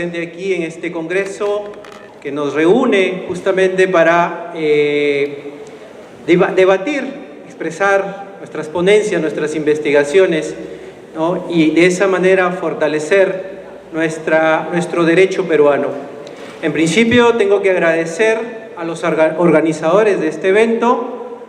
Aquí en este congreso que nos reúne justamente para debatir, expresar nuestras ponencias, nuestras investigaciones, ¿no? Y de esa manera fortalecer nuestro derecho peruano. En principio tengo que agradecer a los organizadores de este evento,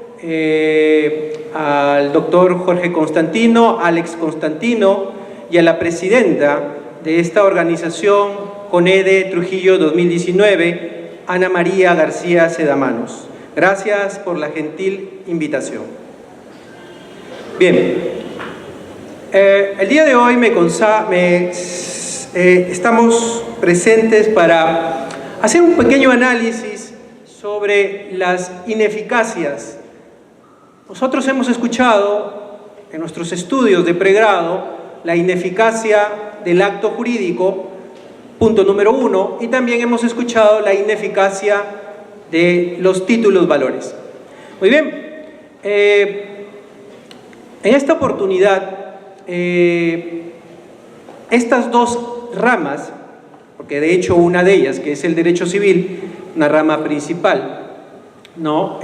al doctor Jorge Constantino, Alex Constantino y a la presidenta de esta organización, CONEDE Trujillo 2019, Ana María García Sedamanos. Gracias por la gentil invitación. Bien, el día de hoy estamos presentes para hacer un pequeño análisis sobre las ineficacias. Nosotros hemos escuchado en nuestros estudios de pregrado la ineficacia del acto jurídico, punto número 1, y también hemos escuchado la ineficacia de los títulos valores. Muy bien, en esta oportunidad, estas dos ramas, porque de hecho una de ellas, que es el derecho civil, una rama principal, ¿no?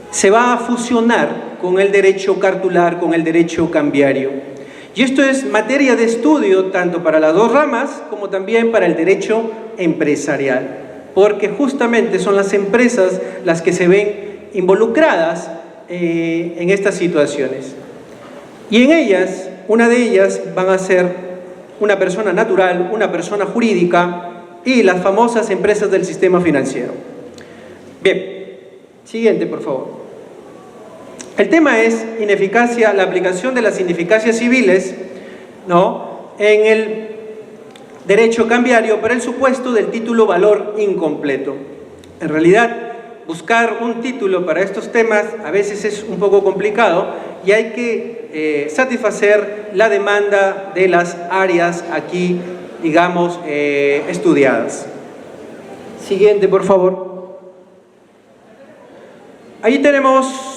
Se va a fusionar con el derecho cartular, con el derecho cambiario. Y esto es materia de estudio tanto para las dos ramas como también para el derecho empresarial, porque justamente son las empresas las que se ven involucradas en estas situaciones. Y en ellas, una de ellas van a ser una persona natural, una persona jurídica y las famosas empresas del sistema financiero. Bien, siguiente por favor. El tema es ineficacia, la aplicación de las ineficacias civiles, ¿no?, en el derecho cambiario para el supuesto del título valor incompleto. En realidad, buscar un título para estos temas a veces es un poco complicado y hay que satisfacer la demanda de las áreas aquí, digamos, estudiadas. Siguiente, por favor. Ahí tenemos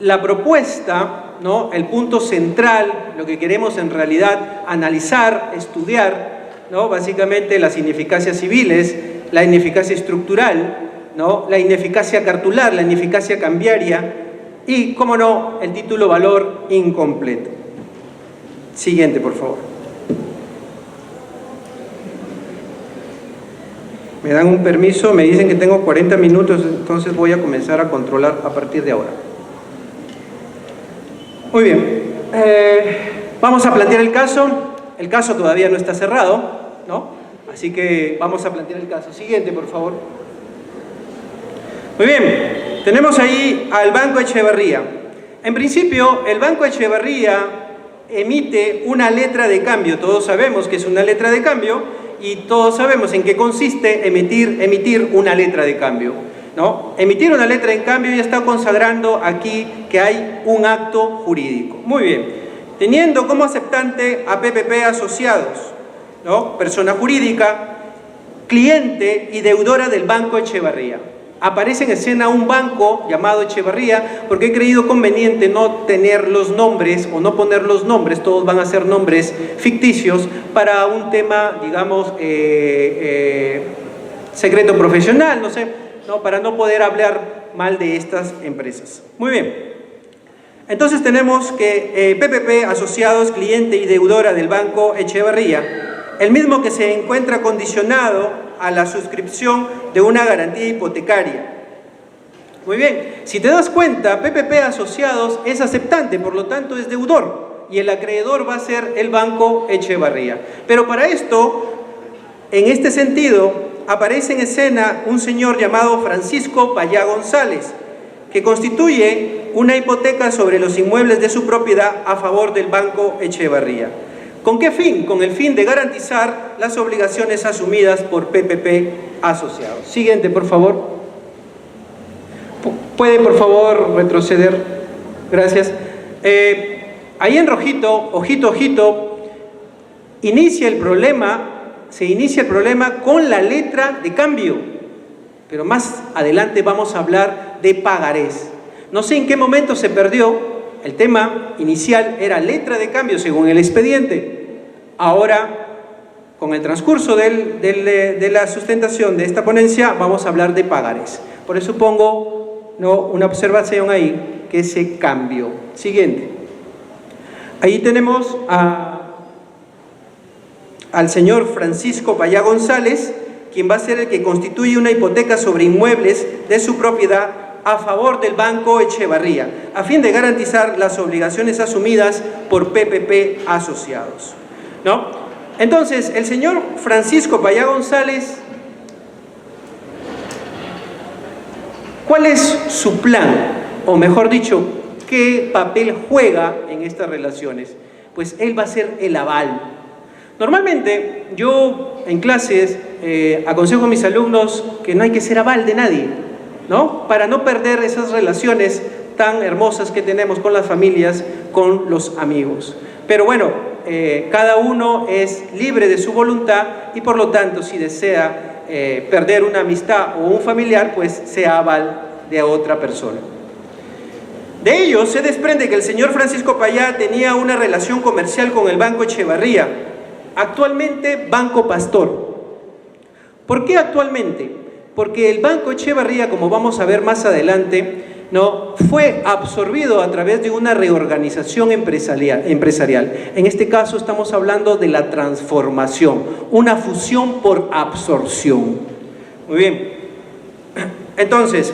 la propuesta, ¿no?, el punto central, lo que queremos en realidad analizar, estudiar, ¿no?, básicamente las ineficacias civiles, la ineficacia estructural, ¿no?, la ineficacia cartular, la ineficacia cambiaria y, cómo no, el título valor incompleto. Siguiente, por favor. Me dan un permiso, me dicen que tengo 40 minutos, entonces voy a comenzar a controlar a partir de ahora. Muy bien, vamos a plantear el caso. El caso todavía no está cerrado, ¿no? Así que vamos a plantear el caso. Siguiente, por favor. Muy bien, tenemos ahí al Banco Echeverría. En principio, el Banco Echeverría emite una letra de cambio. Todos sabemos que es una letra de cambio y todos sabemos en qué consiste emitir una letra de cambio, ¿no? Emitir una letra de cambio ya está consagrando aquí que hay un acto jurídico. Muy bien, teniendo como aceptante a PPP Asociados, ¿no?, persona jurídica, cliente y deudora del Banco Echeverría. Aparece en escena un banco llamado Echeverría porque he creído conveniente no tener los nombres o no poner los nombres, todos van a ser nombres ficticios para un tema, digamos, secreto profesional, no sé, ¿no?, para no poder hablar mal de estas empresas. Muy bien, entonces tenemos que PPP Asociados, cliente y deudora del Banco Echeverría, el mismo que se encuentra condicionado a la suscripción de una garantía hipotecaria. Muy bien, si te das cuenta, PPP Asociados es aceptante, por lo tanto es deudor, y el acreedor va a ser el Banco Echeverría. Pero para esto, en este sentido, aparece en escena un señor llamado Francisco Payá González, que constituye una hipoteca sobre los inmuebles de su propiedad a favor del Banco Echeverría. ¿Con qué fin? Con el fin de garantizar las obligaciones asumidas por PPP Asociados. Siguiente, por favor. ¿Puede, por favor, retroceder? Gracias. Ahí en rojito, ojito, ojito, se inicia el problema con la letra de cambio. Pero más adelante vamos a hablar de pagarés. No sé en qué momento se perdió. El tema inicial era letra de cambio según el expediente. Ahora con el transcurso de la sustentación de esta ponencia vamos a hablar de pagarés. Por eso pongo, ¿no?, una observación ahí, que se cambió. Siguiente. Ahí tenemos al señor Francisco Payá González, quien va a ser el que constituye una hipoteca sobre inmuebles de su propiedad a favor del Banco Echevarría, a fin de garantizar las obligaciones asumidas por PPP Asociados, ¿no? Entonces, el señor Francisco Payá González, ¿cuál es su plan? O mejor dicho, ¿qué papel juega en estas relaciones? Pues él va a ser el aval. Normalmente, yo en clases aconsejo a mis alumnos que no hay que ser aval de nadie, ¿no?, para no perder esas relaciones tan hermosas que tenemos con las familias, con los amigos. Pero bueno, cada uno es libre de su voluntad y por lo tanto, si desea perder una amistad o un familiar, pues sea aval de otra persona. De ello se desprende que el señor Francisco Payá tenía una relación comercial con el Banco Echevarría, actualmente Banco Pastor. ¿Por qué actualmente? Porque el Banco Echevarría, como vamos a ver más adelante, ¿no?, fue absorbido a través de una reorganización empresarial. En este caso estamos hablando de la transformación, una fusión por absorción. Muy bien. Entonces,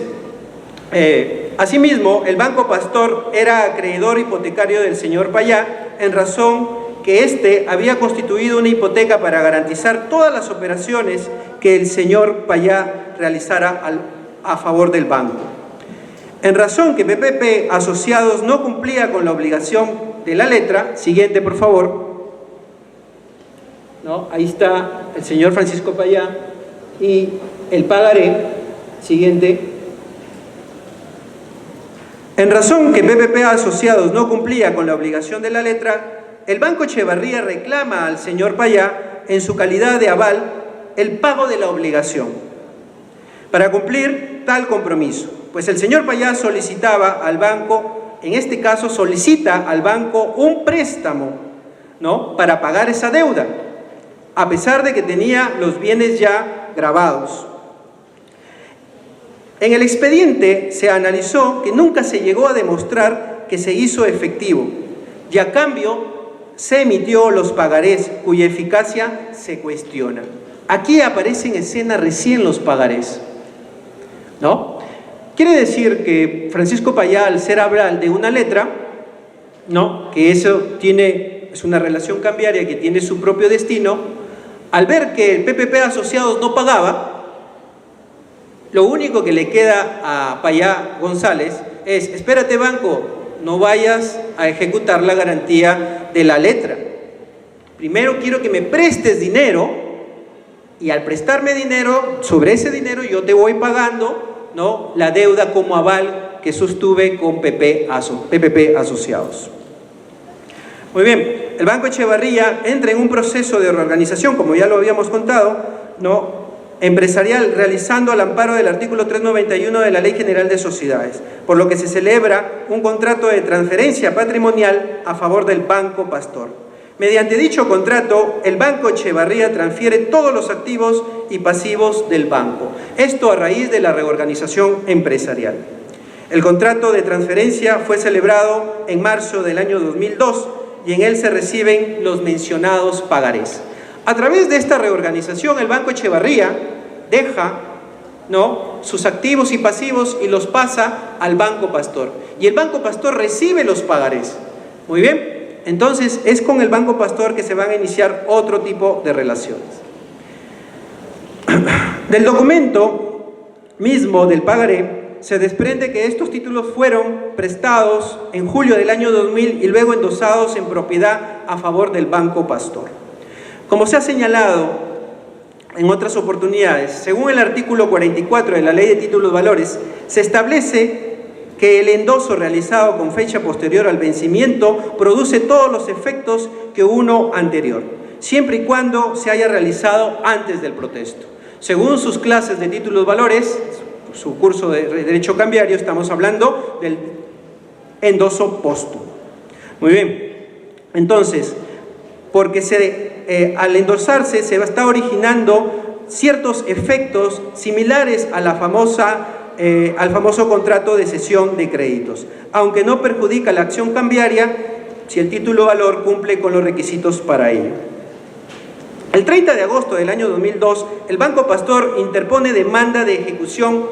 asimismo, el Banco Pastor era acreedor hipotecario del señor Payá, en razón que éste había constituido una hipoteca para garantizar todas las operaciones que el señor Payá realizara a favor del banco. En razón que PPP Asociados no cumplía con la obligación de la letra, siguiente por favor, ¿no?, ahí está el señor Francisco Payá y el pagaré, siguiente. En razón que PPP Asociados no cumplía con la obligación de la letra, el Banco Echevarría reclama al señor Payá, en su calidad de aval, el pago de la obligación para cumplir tal compromiso, pues el señor Payá solicitaba al banco, en este caso solicita al banco un préstamo, ¿no?, para pagar esa deuda, a pesar de que tenía los bienes ya grabados. En el expediente se analizó que nunca se llegó a demostrar que se hizo efectivo, y a cambio se emitió los pagarés, cuya eficacia se cuestiona. Aquí aparece en escena recién los pagarés, ¿no? Quiere decir que Francisco Payá, al ser aval de una letra, ¿no?, que eso es una relación cambiaria que tiene su propio destino, al ver que el PPP Asociados no pagaba, lo único que le queda a Payá González es: espérate, banco, no vayas a ejecutar la garantía de la letra. Primero quiero que me prestes dinero, y al prestarme dinero, sobre ese dinero yo te voy pagando, ¿no?, la deuda como aval que sostuve con PPP Asociados. Muy bien, el Banco Echevarría entra en un proceso de reorganización, como ya lo habíamos contado, ¿no?, empresarial, realizando al amparo del artículo 391 de la Ley General de Sociedades, por lo que se celebra un contrato de transferencia patrimonial a favor del Banco Pastor. Mediante dicho contrato, el Banco Echevarría transfiere todos los activos y pasivos del banco. Esto a raíz de la reorganización empresarial. El contrato de transferencia fue celebrado en marzo del año 2002 y en él se reciben los mencionados pagarés. A través de esta reorganización, el Banco Echevarría deja, ¿no?, sus activos y pasivos y los pasa al Banco Pastor. Y el Banco Pastor recibe los pagarés. Muy bien, entonces es con el Banco Pastor que se van a iniciar otro tipo de relaciones. Del documento mismo del pagaré se desprende que estos títulos fueron prestados en julio del año 2000 y luego endosados en propiedad a favor del Banco Pastor. Como se ha señalado en otras oportunidades, según el artículo 44 de la Ley de Títulos Valores, se establece que el endoso realizado con fecha posterior al vencimiento produce todos los efectos que uno anterior, siempre y cuando se haya realizado antes del protesto. Según sus clases de Títulos Valores, su curso de Derecho Cambiario, estamos hablando del endoso póstumo. Muy bien, entonces, porque al endorsarse se está originando ciertos efectos similares a la al famoso contrato de cesión de créditos, aunque no perjudica la acción cambiaria si el título valor cumple con los requisitos para ello. El 30 de agosto del año 2002, el Banco Pastor interpone demanda de ejecución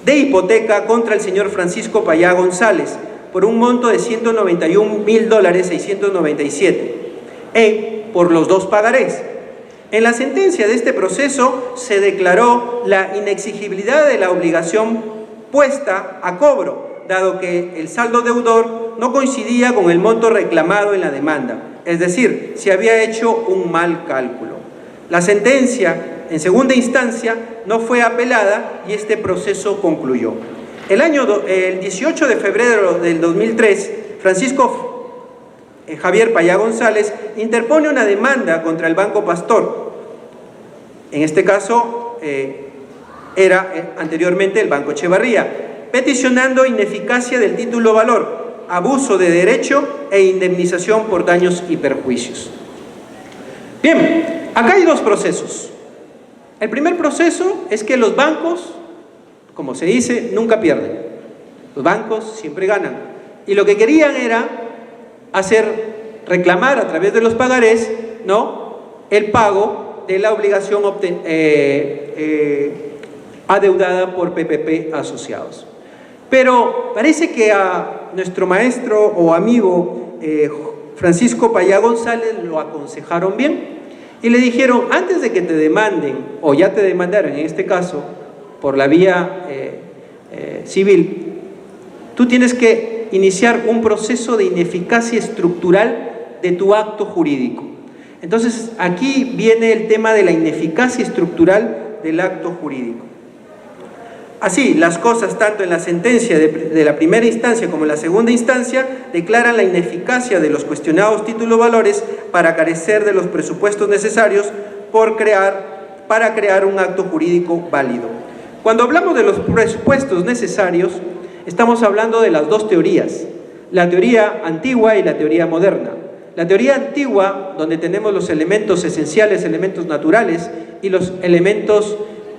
de hipoteca contra el señor Francisco Payá González por un monto de $191.697 por los dos pagarés. En la sentencia de este proceso se declaró la inexigibilidad de la obligación puesta a cobro, dado que el saldo deudor no coincidía con el monto reclamado en la demanda, es decir, se había hecho un mal cálculo. La sentencia en segunda instancia no fue apelada y este proceso concluyó. El 18 de febrero del 2003, Francisco Javier Payá González interpone una demanda contra el Banco Pastor. En este caso era anteriormente el Banco Echevarría, peticionando ineficacia del título valor, abuso de derecho e indemnización por daños y perjuicios. Bien, acá hay dos procesos. El primer proceso es que los bancos, como se dice, nunca pierden. Los bancos siempre ganan. Y lo que querían era reclamar a través de los pagarés, ¿no?, el pago de la obligación adeudada por PPP asociados. Pero parece que a nuestro maestro o amigo Francisco Payá González lo aconsejaron bien y le dijeron: antes de que te demanden, o ya te demandaron en este caso por la vía civil, tú tienes que iniciar un proceso de ineficacia estructural de tu acto jurídico. Entonces aquí viene el tema de la ineficacia estructural del acto jurídico. Así, las cosas, tanto en la sentencia de la primera instancia como en la segunda instancia, declaran la ineficacia de los cuestionados títulos valores para carecer de los presupuestos necesarios para crear un acto jurídico válido. Cuando hablamos de los presupuestos necesarios, estamos hablando de las dos teorías, la teoría antigua y la teoría moderna. La teoría antigua, donde tenemos los elementos esenciales, elementos naturales, y los elementos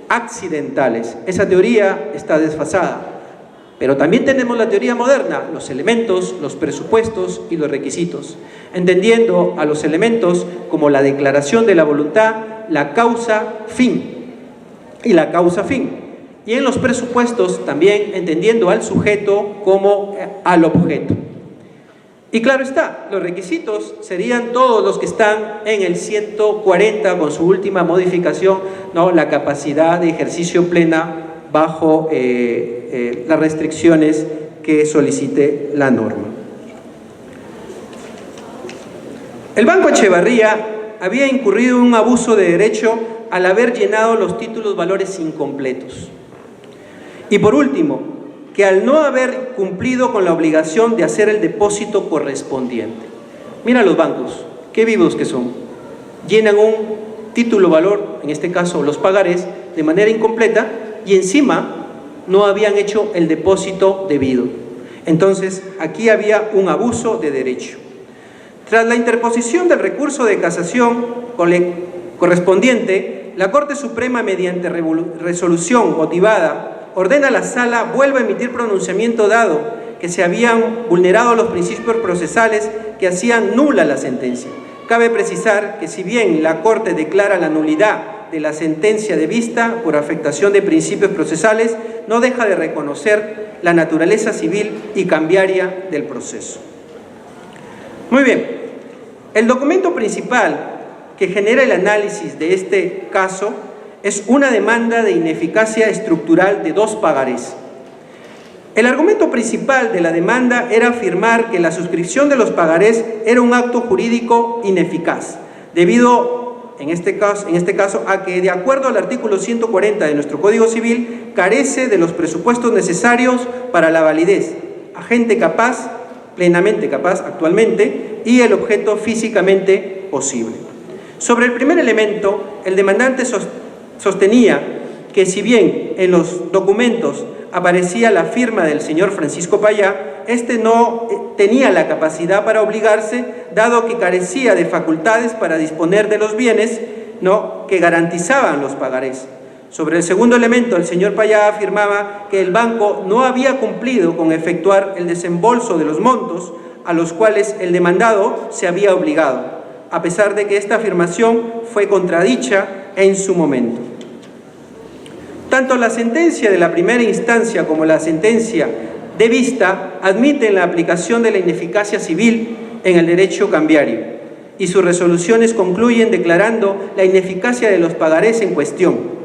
accidentales. Esa teoría está desfasada. Pero también tenemos la teoría moderna, los elementos, los presupuestos y los requisitos, entendiendo a los elementos como la declaración de la voluntad, la causa-fin y la causa-fin. Y en los presupuestos también entendiendo al sujeto como al objeto. Y claro está, los requisitos serían todos los que están en el 140 con su última modificación, ¿no?, la capacidad de ejercicio plena bajo las restricciones que solicite la norma. El Banco Echevarría había incurrido en un abuso de derecho al haber llenado los títulos valores incompletos. Y por último, que al no haber cumplido con la obligación de hacer el depósito correspondiente. Mira los bancos, qué vivos que son. Llenan un título valor, en este caso los pagarés, de manera incompleta y encima no habían hecho el depósito debido. Entonces, aquí había un abuso de derecho. Tras la interposición del recurso de casación correspondiente, la Corte Suprema, mediante resolución motivada, ordena a la Sala vuelva a emitir pronunciamiento dado que se habían vulnerado los principios procesales que hacían nula la sentencia. Cabe precisar que si bien la Corte declara la nulidad de la sentencia de vista por afectación de principios procesales, no deja de reconocer la naturaleza civil y cambiaria del proceso. Muy bien, el documento principal que genera el análisis de este caso es una demanda de ineficacia estructural de dos pagarés. El argumento principal de la demanda era afirmar que la suscripción de los pagarés era un acto jurídico ineficaz, debido, en este caso, a que, de acuerdo al artículo 140 de nuestro Código Civil, carece de los presupuestos necesarios para la validez, agente capaz, plenamente capaz actualmente, y el objeto físicamente posible. Sobre el primer elemento, el demandante sostenía que si bien en los documentos aparecía la firma del señor Francisco Payá, este no tenía la capacidad para obligarse, dado que carecía de facultades para disponer de los bienes, ¿no?, que garantizaban los pagarés. Sobre el segundo elemento, el señor Payá afirmaba que el banco no había cumplido con efectuar el desembolso de los montos a los cuales el demandado se había obligado, a pesar de que esta afirmación fue contradicha en su momento. Tanto la sentencia de la primera instancia como la sentencia de vista admiten la aplicación de la ineficacia civil en el derecho cambiario, y sus resoluciones concluyen declarando la ineficacia de los pagarés en cuestión.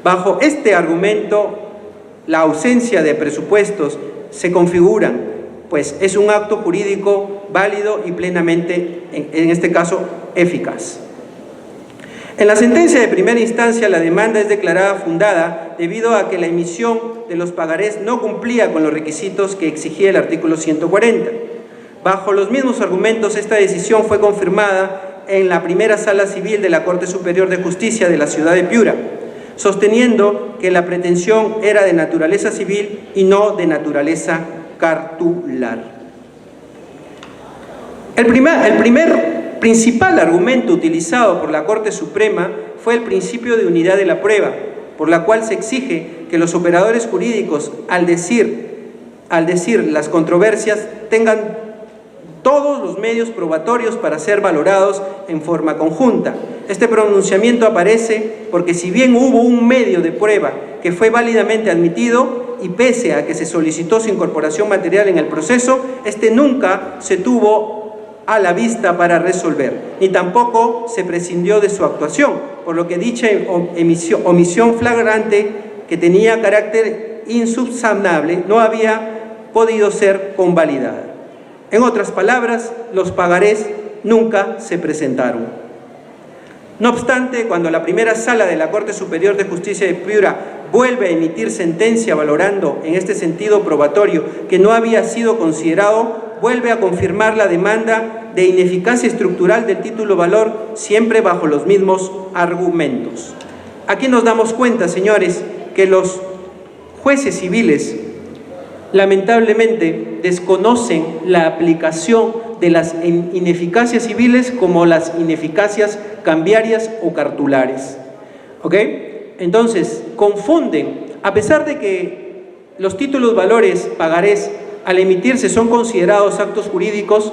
Bajo este argumento, la ausencia de presupuestos se configuran, pues es un acto jurídico válido y plenamente, en este caso, eficaz. En la sentencia de primera instancia, la demanda es declarada fundada debido a que la emisión de los pagarés no cumplía con los requisitos que exigía el artículo 140. Bajo los mismos argumentos, esta decisión fue confirmada en la primera sala civil de la Corte Superior de Justicia de la ciudad de Piura, sosteniendo que la pretensión era de naturaleza civil y no de naturaleza cartular. El primer principal argumento utilizado por la Corte Suprema fue el principio de unidad de la prueba, por la cual se exige que los operadores jurídicos, al decir las controversias, tengan todos los medios probatorios para ser valorados en forma conjunta. Este pronunciamiento aparece porque si bien hubo un medio de prueba que fue válidamente admitido y pese a que se solicitó su incorporación material en el proceso, este nunca se tuvo a la vista para resolver, ni tampoco se prescindió de su actuación, por lo que dicha omisión flagrante que tenía carácter insubsanable no había podido ser convalidada. En otras palabras, los pagarés nunca se presentaron. No obstante, cuando la primera sala de la Corte Superior de Justicia de Piura vuelve a emitir sentencia valorando en este sentido probatorio que no había sido considerado, vuelve a confirmar la demanda de ineficacia estructural del título valor, siempre bajo los mismos argumentos. Aquí nos damos cuenta, señores, que los jueces civiles lamentablemente desconocen la aplicación de las ineficacias civiles como las ineficacias cambiarias o cartulares. ¿Ok? Entonces, confunden, a pesar de que los títulos valores pagarés al emitirse son considerados actos jurídicos,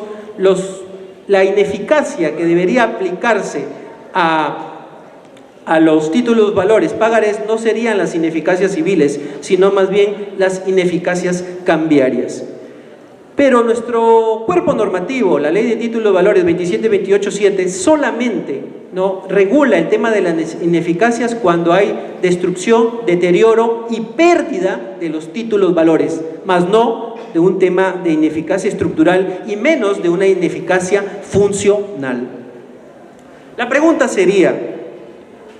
la ineficacia que debería aplicarse a los títulos valores pagarés no serían las ineficacias civiles, sino más bien las ineficacias cambiarias. Pero nuestro cuerpo normativo, la Ley de Títulos Valores 27.28.7, solamente ¿no? regula el tema de las ineficacias cuando hay destrucción, deterioro y pérdida de los títulos valores, más no de un tema de ineficacia estructural y menos de una ineficacia funcional. La pregunta sería,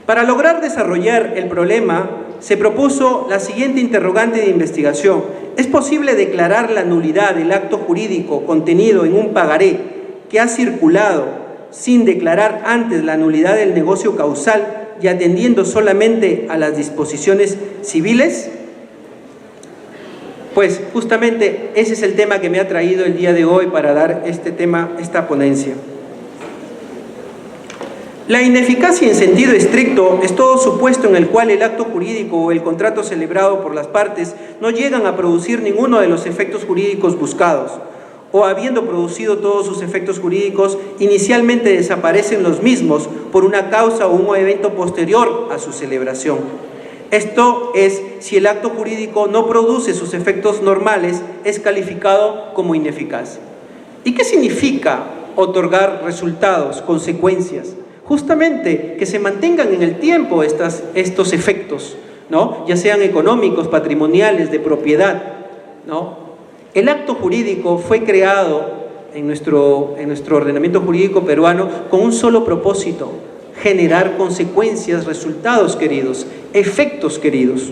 para lograr desarrollar el problema, se propuso la siguiente interrogante de investigación: ¿es posible declarar la nulidad del acto jurídico contenido en un pagaré que ha circulado sin declarar antes la nulidad del negocio causal y atendiendo solamente a las disposiciones civiles? Pues justamente ese es el tema que me ha traído el día de hoy para dar esta ponencia. La ineficacia en sentido estricto es todo supuesto en el cual el acto jurídico o el contrato celebrado por las partes no llegan a producir ninguno de los efectos jurídicos buscados, o habiendo producido todos sus efectos jurídicos, inicialmente desaparecen los mismos por una causa o un evento posterior a su celebración. Esto es, si el acto jurídico no produce sus efectos normales, es calificado como ineficaz. ¿Y qué significa otorgar resultados, consecuencias? Justamente que se mantengan en el tiempo estos efectos, ¿no? Ya sean económicos, patrimoniales, de propiedad, ¿no? El acto jurídico fue creado en nuestro ordenamiento jurídico peruano con un solo propósito: generar consecuencias, resultados queridos, efectos queridos.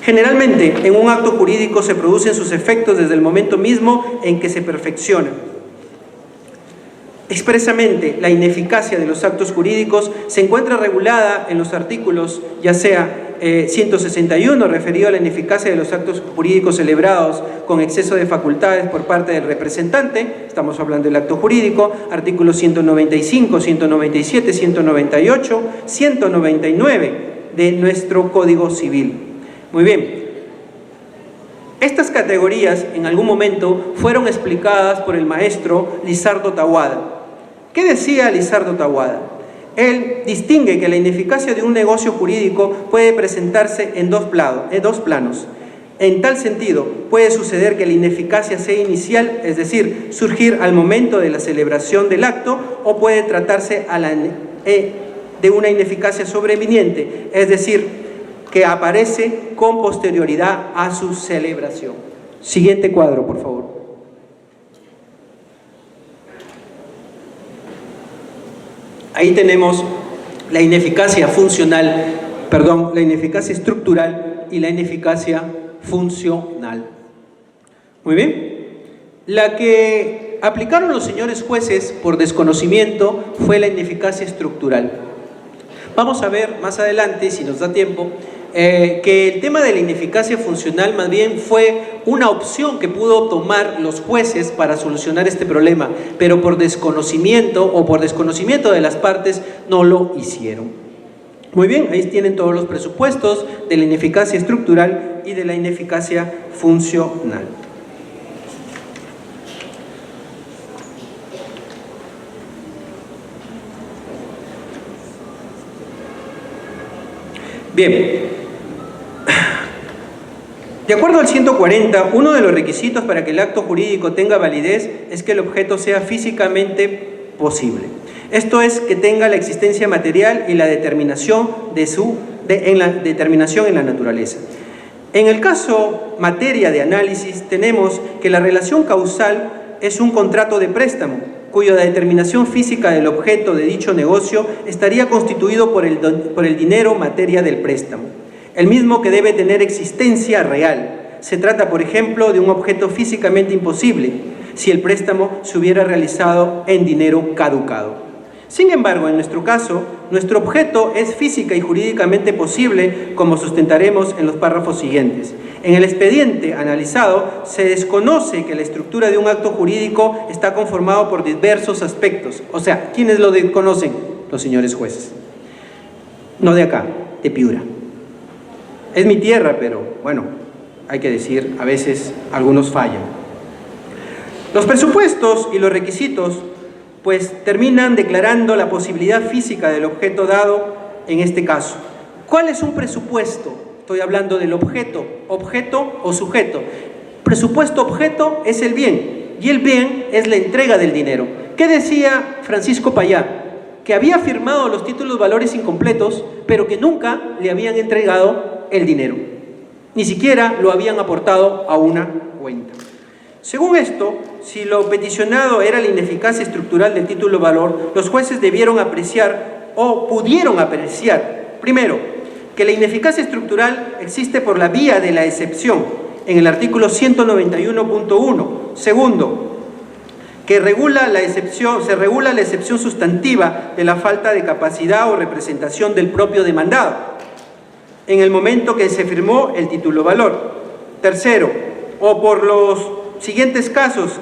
Generalmente, en un acto jurídico se producen sus efectos desde el momento mismo en que se perfecciona. Expresamente, la ineficacia de los actos jurídicos se encuentra regulada en los artículos, ya sea 161, referido a la ineficacia de los actos jurídicos celebrados con exceso de facultades por parte del representante, estamos hablando del acto jurídico. Artículos 195, 197, 198, 199 de nuestro Código Civil. Muy bien. Estas categorías en algún momento fueron explicadas por el maestro Lizardo Taboada. ¿Qué decía Lizardo Taboada? Él distingue que la ineficacia de un negocio jurídico puede presentarse en dos planos. En tal sentido, puede suceder que la ineficacia sea inicial, es decir, surgir al momento de la celebración del acto, o puede tratarse de una ineficacia sobreviniente, es decir, que aparece con posterioridad a su celebración. Siguiente cuadro, por favor. Ahí tenemos la ineficacia funcional, la ineficacia estructural y la ineficacia funcional. Muy bien. La que aplicaron los señores jueces por desconocimiento fue la ineficacia estructural. Vamos a ver más adelante, si nos da tiempo, que el tema de la ineficacia funcional más bien fue una opción que pudo tomar los jueces para solucionar este problema, pero por desconocimiento o por desconocimiento de las partes no lo hicieron. Muy bien, ahí tienen todos los presupuestos de la ineficacia estructural y de la ineficacia funcional. Bien, de acuerdo al 140, uno de los requisitos para que el acto jurídico tenga validez es que el objeto sea físicamente posible. Esto es, que tenga la existencia material y la determinación en la naturaleza. En el caso materia de análisis, tenemos que la relación causal es un contrato de préstamo, cuya determinación física del objeto de dicho negocio estaría constituido por el dinero materia del préstamo, el mismo que debe tener existencia real. Se trata, por ejemplo, de un objeto físicamente imposible, si el préstamo se hubiera realizado en dinero caducado. Sin embargo, en nuestro caso, nuestro objeto es física y jurídicamente posible, como sustentaremos en los párrafos siguientes. En el expediente analizado se desconoce que la estructura de un acto jurídico está conformado por diversos aspectos. O sea, ¿quiénes lo desconocen? Los señores jueces. No de acá, de Piura. Es mi tierra, pero bueno, hay que decir, a veces algunos fallan. Los presupuestos y los requisitos pues terminan declarando la posibilidad física del objeto dado en este caso. ¿Cuál es un presupuesto? Estoy hablando del objeto o sujeto. Presupuesto objeto es el bien, y el bien es la entrega del dinero. ¿Qué decía Francisco Payá? Que había firmado los títulos valores incompletos, pero que nunca le habían entregado el dinero. Ni siquiera lo habían aportado a una cuenta. Según esto, si lo peticionado era la ineficacia estructural del título valor, los jueces debieron apreciar o pudieron apreciar, primero, que la ineficacia estructural existe por la vía de la excepción, en el artículo 191.1. Segundo, que se regula la excepción sustantiva de la falta de capacidad o representación del propio demandado, en el momento que se firmó el título valor. Tercero, o por los siguientes casos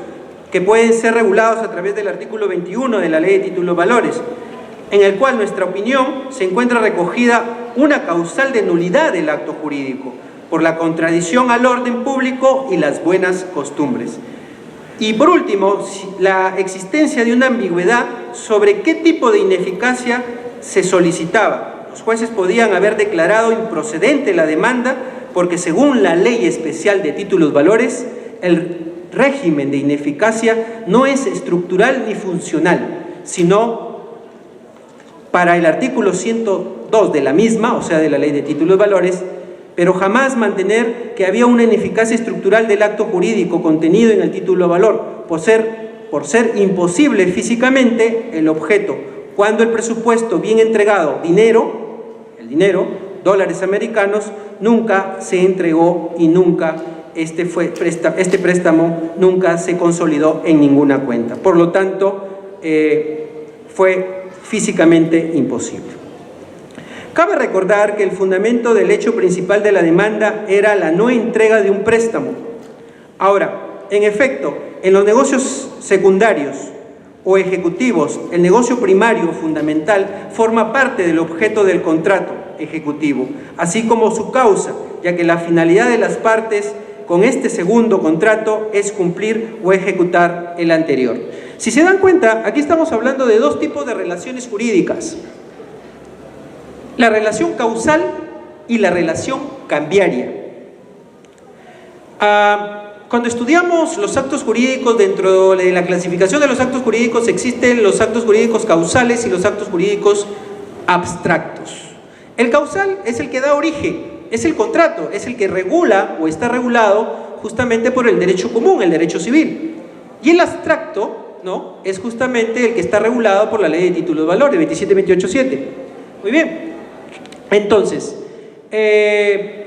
que pueden ser regulados a través del artículo 21 de la Ley de Títulos Valores, en el cual nuestra opinión se encuentra recogida una causal de nulidad del acto jurídico por la contradicción al orden público y las buenas costumbres. Y por último, la existencia de una ambigüedad sobre qué tipo de ineficacia se solicitaba. Los jueces podían haber declarado improcedente la demanda porque, según la Ley Especial de Títulos Valores, el régimen de ineficacia no es estructural ni funcional, sino para el artículo 102 de la misma, o sea, de la Ley de Títulos Valores, pero jamás mantener que había una ineficacia estructural del acto jurídico contenido en el título valor, por ser imposible físicamente el objeto, cuando el presupuesto bien entregado, el dinero, dólares americanos, nunca se entregó y nunca este préstamo nunca se consolidó en ninguna cuenta. Por lo tanto, fue físicamente imposible. Cabe recordar que el fundamento del hecho principal de la demanda era la no entrega de un préstamo. Ahora, en efecto, en los negocios secundarios o ejecutivos, el negocio primario fundamental forma parte del objeto del contrato ejecutivo, así como su causa, ya que la finalidad de las partes con este segundo contrato es cumplir o ejecutar el anterior. Si se dan cuenta, aquí estamos hablando de dos tipos de relaciones jurídicas: la relación causal y la relación cambiaria. Cuando estudiamos los actos jurídicos, dentro de la clasificación de los actos jurídicos existen los actos jurídicos causales y los actos jurídicos abstractos. El causal es el que da origen, es el contrato, es el que regula o está regulado justamente por el derecho común, el derecho civil. Y el abstracto, ¿no?, es justamente el que está regulado por la Ley de Títulos de Valores, 27.28.7. Muy bien. Entonces,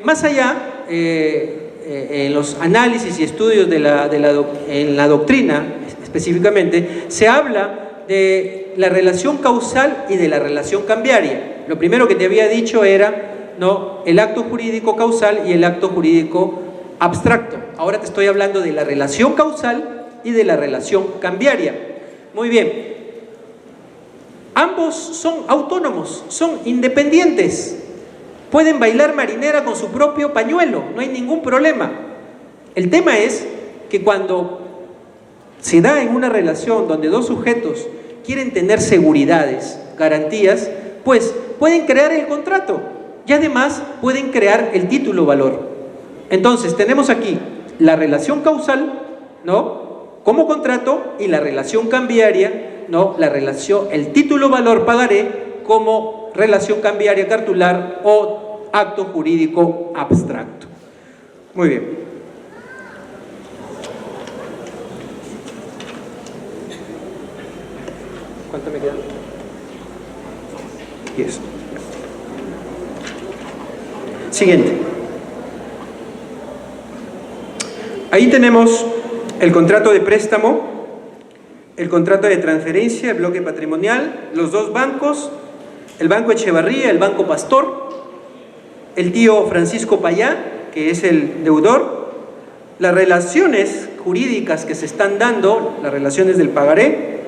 más allá, en los análisis y estudios en la doctrina específicamente, se habla de la relación causal y de la relación cambiaria. Lo primero que te había dicho era, ¿no?, el acto jurídico causal y el acto jurídico abstracto. Ahora te estoy hablando de la relación causal y de la relación cambiaria. Muy bien. Ambos son autónomos, son independientes. Pueden bailar marinera con su propio pañuelo, no hay ningún problema. El tema es que cuando se da en una relación donde dos sujetos quieren tener seguridades, garantías, pues pueden crear el contrato y además pueden crear el título valor. Entonces tenemos aquí la relación causal, ¿no?, como contrato, y la relación cambiaria, ¿no?, el título valor pagaré como relación cambiaria cartular o acto jurídico abstracto. Muy bien. ¿Cuánto me queda? 10. Siguiente. Ahí tenemos el contrato de préstamo, el contrato de transferencia, el bloque patrimonial, los dos bancos, el Banco Echevarría, el Banco Pastor, el tío Francisco Payá, que es el deudor, las relaciones jurídicas que se están dando, las relaciones del pagaré,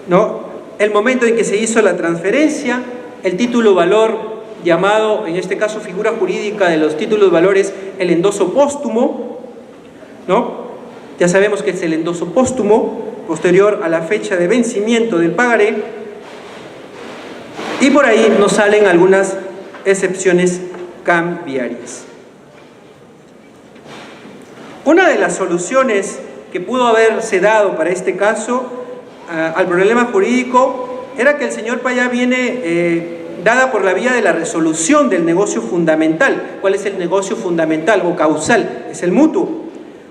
¿no?, el momento en que se hizo la transferencia, el título valor, llamado en este caso figura jurídica de los títulos valores, el endoso póstumo, ¿no? Ya sabemos que es el endoso póstumo posterior a la fecha de vencimiento del pagaré, y por ahí nos salen algunas excepciones cambiarias. Una de las soluciones que pudo haberse dado para este caso al problema jurídico era que el señor Payá viene dada por la vía de la resolución del negocio fundamental. ¿Cuál es el negocio fundamental o causal? Es el mutuo.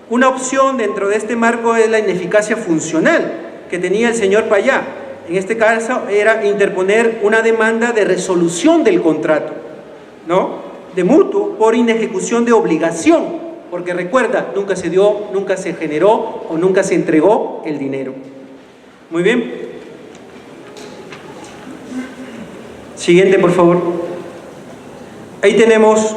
Una opción dentro de este marco es la ineficacia funcional que tenía el señor Payá. En este caso era interponer una demanda de resolución del contrato, ¿no?, de mutuo por inejecución de obligación, porque recuerda, nunca se dio, nunca se generó o nunca se entregó el dinero. Muy bien. Siguiente, por favor. Ahí tenemos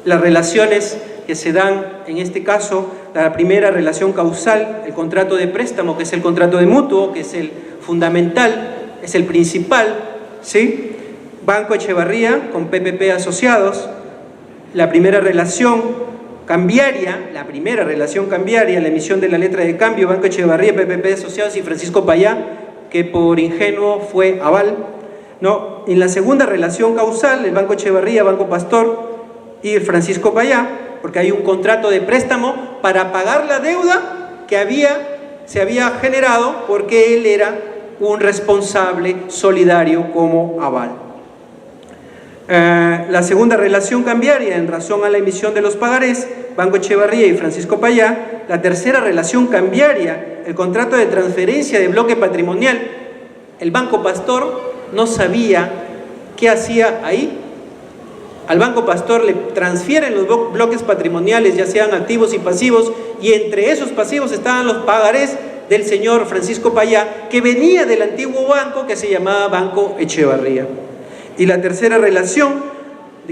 las relaciones que se dan, en este caso, la primera relación causal, el contrato de préstamo, que es el contrato de mutuo, que es el fundamental, es el principal, ¿sí? Banco Echevarría con PPP asociados, la primera relación cambiaria, la emisión de la letra de cambio, Banco Echevarría, PPP asociados y Francisco Payá, que por ingenuo fue aval, ¿no? En la segunda relación causal, el Banco Echevarría, Banco Pastor y el Francisco Payá, porque hay un contrato de préstamo para pagar la deuda que se había generado porque él era un responsable solidario como aval. La segunda relación cambiaria en razón a la emisión de los pagarés, Banco Echevarría y Francisco Payá. La tercera relación cambiaria, el contrato de transferencia de bloque patrimonial. El Banco Pastor no sabía qué hacía ahí. Al Banco Pastor le transfieren los bloques patrimoniales, ya sean activos y pasivos, y entre esos pasivos estaban los pagarés del señor Francisco Payá, que venía del antiguo banco que se llamaba Banco Echevarría. Y la tercera relación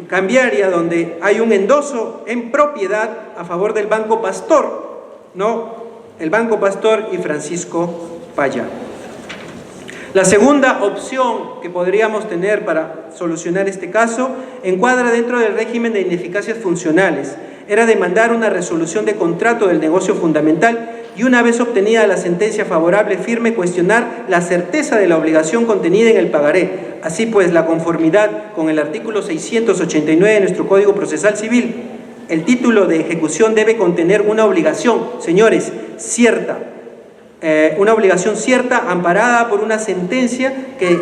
cambiaria, donde hay un endoso en propiedad a favor del Banco Pastor, ¿no? El Banco Pastor y Francisco Paya. La segunda opción que podríamos tener para solucionar este caso encuadra dentro del régimen de ineficacias funcionales. Era demandar una resolución de contrato del negocio fundamental y, una vez obtenida la sentencia favorable firme, cuestionar la certeza de la obligación contenida en el pagaré. Así pues, la conformidad con el artículo 689 de nuestro Código Procesal Civil, el título de ejecución debe contener una obligación, señores, cierta, una obligación cierta amparada por una sentencia que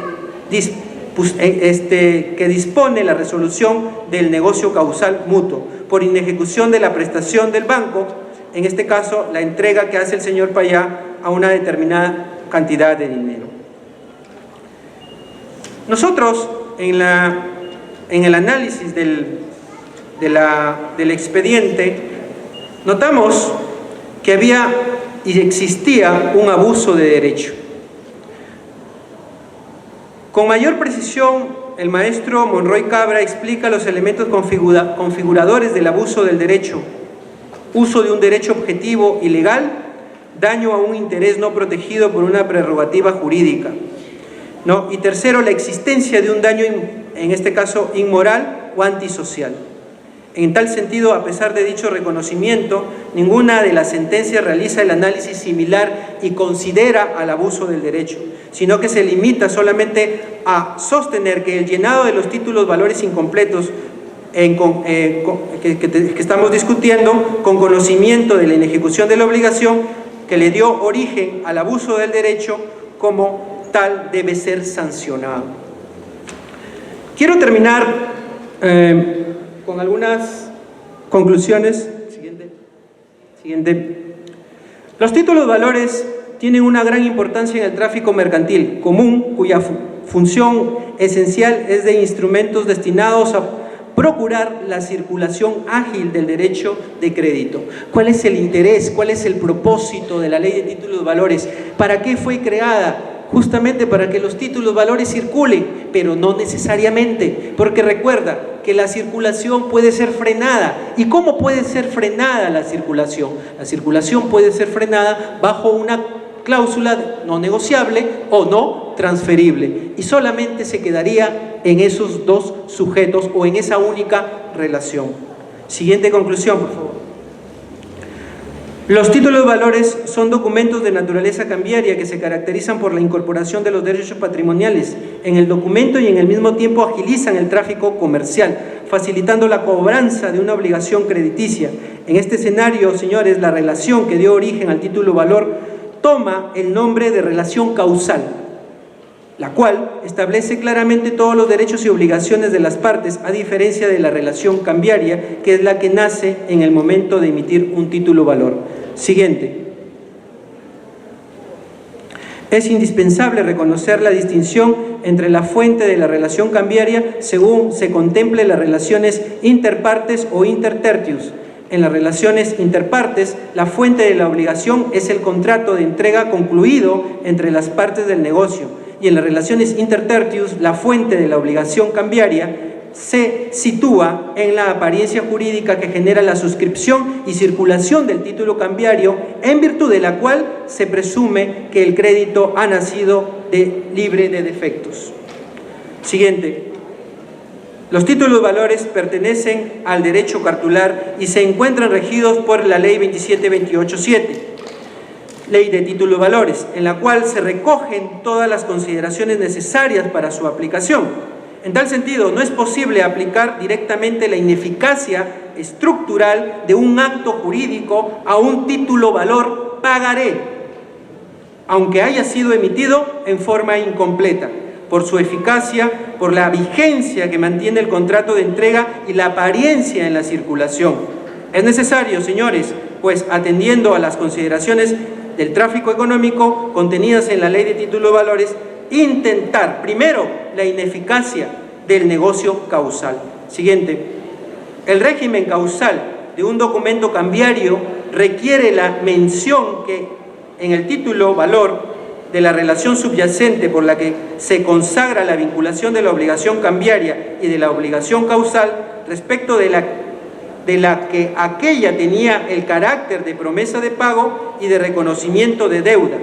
dispone la resolución del negocio causal mutuo por inejecución de la prestación del banco, en este caso la entrega que hace el señor Payá a una determinada cantidad de dinero. Nosotros en el análisis del expediente notamos que había y existía un abuso de derecho. Con mayor precisión, el maestro Monroy Cabra explica los elementos configuradores del abuso del derecho: uso de un derecho objetivo ilegal, daño a un interés no protegido por una prerrogativa jurídica, ¿no? Y tercero, la existencia de un daño, en este caso, inmoral o antisocial. En tal sentido, a pesar de dicho reconocimiento, ninguna de las sentencias realiza el análisis similar y considera al abuso del derecho, sino que se limita solamente a sostener que el llenado de los títulos valores incompletos que estamos discutiendo, con conocimiento de la inejecución de la obligación que le dio origen al abuso del derecho, como tal debe ser sancionado. Quiero terminar con algunas conclusiones. Siguiente. Los títulos valores tienen una gran importancia en el tráfico mercantil común, cuya función esencial es de instrumentos destinados a procurar la circulación ágil del derecho de crédito. ¿Cuál es el interés? ¿Cuál es el propósito de la ley de títulos valores? ¿Para qué fue creada? Justamente para que los títulos valores circulen, pero no necesariamente, porque recuerda que la circulación puede ser frenada. ¿Y cómo puede ser frenada la circulación? La circulación puede ser frenada bajo una cláusula no negociable o no transferible, y solamente se quedaría en esos dos sujetos o en esa única relación. Siguiente conclusión, por favor. Los títulos valores son documentos de naturaleza cambiaria que se caracterizan por la incorporación de los derechos patrimoniales en el documento y en el mismo tiempo agilizan el tráfico comercial, facilitando la cobranza de una obligación crediticia. En este escenario, señores, la relación que dio origen al título valor toma el nombre de relación causal, la cual establece claramente todos los derechos y obligaciones de las partes, a diferencia de la relación cambiaria, que es la que nace en el momento de emitir un título valor. Siguiente. Es indispensable reconocer la distinción entre la fuente de la relación cambiaria según se contemple las relaciones interpartes o intertertius. En las relaciones interpartes, la fuente de la obligación es el contrato de entrega concluido entre las partes del negocio, y en las relaciones intertertius, la fuente de la obligación cambiaria se sitúa en la apariencia jurídica que genera la suscripción y circulación del título cambiario, en virtud de la cual se presume que el crédito ha nacido libre de defectos. Siguiente. Los títulos valores pertenecen al derecho cartular y se encuentran regidos por la Ley 27287. Ley de títulos valores, en la cual se recogen todas las consideraciones necesarias para su aplicación. En tal sentido, no es posible aplicar directamente la ineficacia estructural de un acto jurídico a un título valor pagaré, aunque haya sido emitido en forma incompleta, por su eficacia, por la vigencia que mantiene el contrato de entrega y la apariencia en la circulación. Es necesario, señores, pues atendiendo a las consideraciones del tráfico económico contenidas en la Ley de títulos valores, intentar primero la ineficacia del negocio causal. Siguiente. El régimen causal de un documento cambiario requiere la mención que en el título valor de la relación subyacente por la que se consagra la vinculación de la obligación cambiaria y de la obligación causal respecto de la que aquella tenía el carácter de promesa de pago y de reconocimiento de deuda.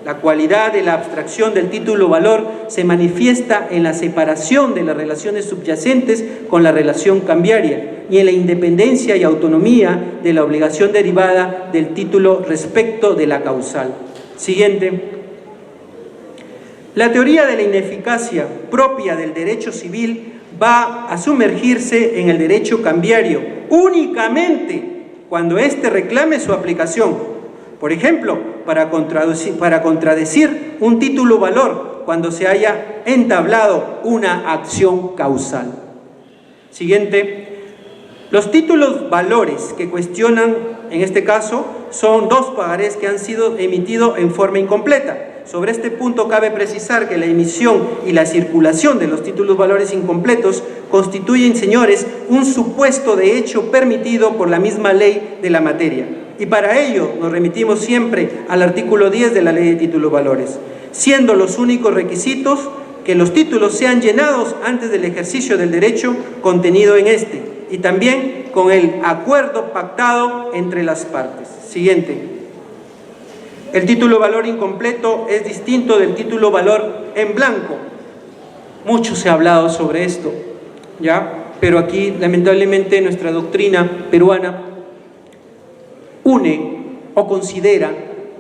La cualidad de la abstracción del título valor se manifiesta en la separación de las relaciones subyacentes con la relación cambiaria y en la independencia y autonomía de la obligación derivada del título respecto de la causal. Siguiente. La teoría de la ineficacia propia del derecho civil va a sumergirse en el derecho cambiario únicamente cuando éste reclame su aplicación. Por ejemplo, para contradecir un título valor cuando se haya entablado una acción causal. Siguiente. Los títulos valores que cuestionan, en este caso, son dos pagarés que han sido emitidos en forma incompleta. Sobre este punto cabe precisar que la emisión y la circulación de los títulos valores incompletos constituyen, señores, un supuesto de hecho permitido por la misma ley de la materia. Y para ello nos remitimos siempre al artículo 10 de la Ley de Títulos Valores, siendo los únicos requisitos que los títulos sean llenados antes del ejercicio del derecho contenido en este, y también con el acuerdo pactado entre las partes. Siguiente. El título valor incompleto es distinto del título valor en blanco. Mucho se ha hablado sobre esto, ¿ya? Pero aquí, lamentablemente, nuestra doctrina peruana une o considera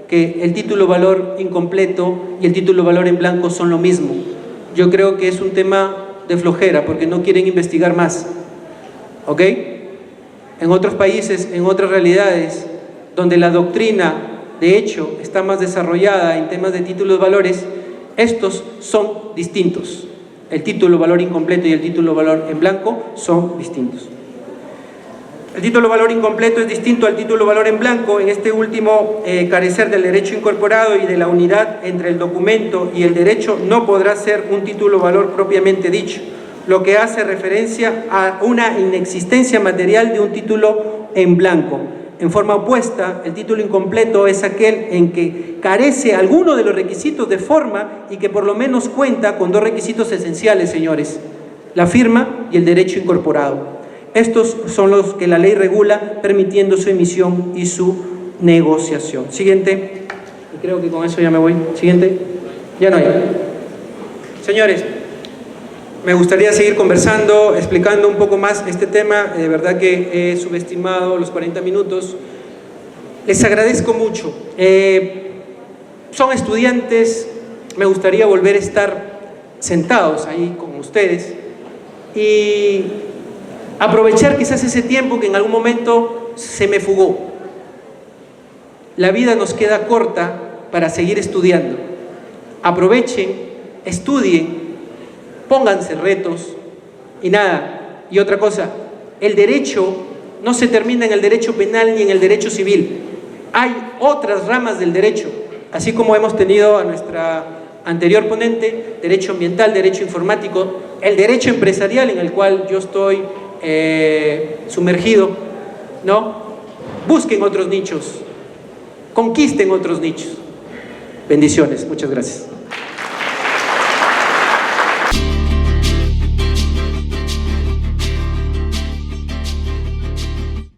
que el título valor incompleto y el título valor en blanco son lo mismo. Yo creo que es un tema de flojera porque no quieren investigar más, ¿ok? En otros países, en otras realidades, donde la doctrina de hecho está más desarrollada en temas de títulos valores, estos son distintos. El título valor incompleto y el título valor en blanco son distintos. El título valor incompleto es distinto al título valor en blanco. En este último, carecer del derecho incorporado y de la unidad entre el documento y el derecho no podrá ser un título valor propiamente dicho, lo que hace referencia a una inexistencia material de un título en blanco. En forma opuesta, el título incompleto es aquel en que carece alguno de los requisitos de forma y que por lo menos cuenta con dos requisitos esenciales, señores: la firma y el derecho incorporado. Estos son los que la ley regula, permitiendo su emisión y su negociación. Siguiente. Y creo que con eso ya me voy. Siguiente. Ya no hay. Señores, me gustaría seguir conversando, explicando un poco más este tema. De verdad que he subestimado los 40 minutos. Les agradezco mucho. Son estudiantes, me gustaría volver a estar sentados ahí con ustedes y aprovechar quizás ese tiempo que en algún momento se me fugó. La vida nos queda corta para seguir estudiando. Aprovechen, estudien, pónganse retos y nada. Y otra cosa, el derecho no se termina en el derecho penal ni en el derecho civil. Hay otras ramas del derecho, así como hemos tenido a nuestra anterior ponente, derecho ambiental, derecho informático, el derecho empresarial en el cual yo estoy sumergido, ¿no? Busquen otros nichos, conquisten otros nichos. Bendiciones, muchas gracias.